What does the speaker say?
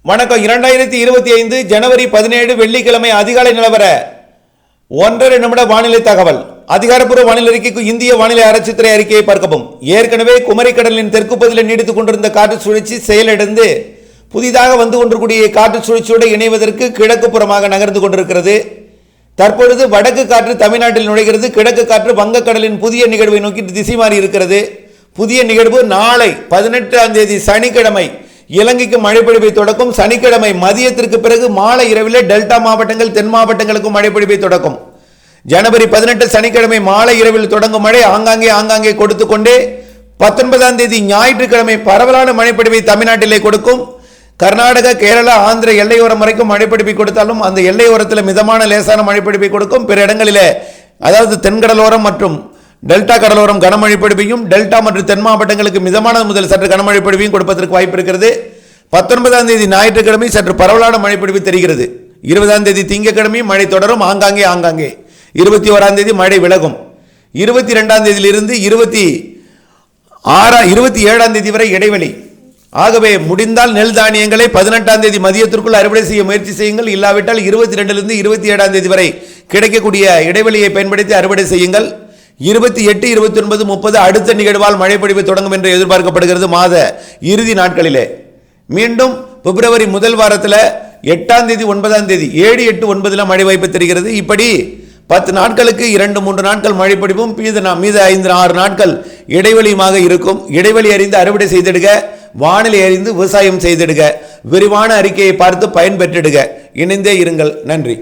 வணக்கம். 2025 ஜனவரி 17 வெள்ளிக்கிழமை அதிகாலை நிலவர 1.5 நிமிட வானிலை தகவல். அதிகாரப்பூர்வ வானிலை அறிக்கைக்கு இந்திய வானிலை ஆராய்ச்சித்துறை அறிக்கையை பார்க்கவும். ஏற்கனவே குமரிக்கடலின் தெற்கு பகுதியில் நீடித்துக் கொண்டிருந்த காற்று சுழற்சி செயலிழந்து புதிதாக வந்து கொண்டிருக்கூடிய காற்று சுழற்சியோடு இணைவதற்கு கிழக்கு புறமாக நகர்ந்து கொண்டிருக்கிறது. தற்பொழுது வடக்கு காற்று தமிழ்நாட்டில் நுழைகிறது. கிழக்கு காற்று வங்கக்கடலின் புதிய நிகழ்வை நோக்கி திசை மாறி இருக்கிறது. புதிய நிகழ்வு நாளை 18ஆம் தேதி சனிக்கிழமை இலங்கைக்கு மழைப்பொழிவை தொடக்கும். சனிக்கிழமை மதியத்திற்கு பிறகு மாலை இரவில் டெல்டா மாவட்டங்கள் தென் மாவட்டங்களுக்கும் மழைப்பொழிவை தொடக்கும். ஜனவரி 18 சனிக்கிழமை மாலை இரவில் தொடங்கும் மழை ஆங்காங்கே கொடுத்து கொண்டே 19ஆம் தேதி ஞாயிற்றுக்கிழமை பரவலான மழைப்பொழிவை தமிழ்நாட்டிலே கொடுக்கும். கர்நாடகா கேரளா ஆந்திர எல்லையோரம் வரைக்கும் மழைப்பொழிவை கொடுத்தாலும் அந்த எல்லையோரத்தில் மிதமான லேசான மழைப்பொழிவை கொடுக்கும். பிற இடங்களிலே அதாவது தென்கடலோரம் மற்றும் டெல்டா கடலோரம் கனமழை பொழிவையும் டெல்டா மற்றும் தென் மாவட்டங்களுக்கு மிதமான முதல் சற்று கனமழை பொழிவையும் கொடுப்பதற்கு வாய்ப்பு இருக்கிறது. 19ஆம் தேதி ஞாயிற்றுக்கிழமை சற்று பரவலான மழை பொழிவு தெரிகிறது. 20ஆம் தேதி திங்கட்கிழமை மழை தொடரும் ஆங்காங்கே. 21ஆம் தேதி மழை விலகும். 22ஆம் தேதியிலிருந்து 27ஆம் தேதி வரை இடைவெளி. ஆகவே முடிந்தால் நெல் தானியங்களை 18ஆம் தேதி மதியத்திற்குள் அறுவடை செய்ய முயற்சி செய்யுங்கள். இல்லாவிட்டால் 22லிருந்து 27ஆம் தேதி வரை கிடைக்கக்கூடிய இடைவெளியை பயன்படுத்தி அறுவடை செய்யுங்கள். 28, 29, 30 அடுத்த நிகழ்வால் மழைப்பொழிவு தொடங்கும் என்று எதிர்பார்க்கப்படுகிறது. மாத இறுதி நாட்களிலே மீண்டும் பிப்ரவரி முதல் வாரத்தில் 8ஆம் தேதி 9ஆம் தேதி 7, 8, 9 மழை வாய்ப்பு தெரிகிறது. இப்படி 10 நாட்களுக்கு 2-3 நாட்கள் மழைப்பொழிவும் மீத 5-6 நாட்கள் இடைவெளியுமாக இருக்கும். இடைவெளி அறிந்து அறுவடை செய்திடுக, வானிலை அறிந்து விவசாயம் செய்திடுக, விரிவான அறிக்கையை பார்த்து பயன்பெற்றிடுக. இணைந்தே இருங்கள். நன்றி.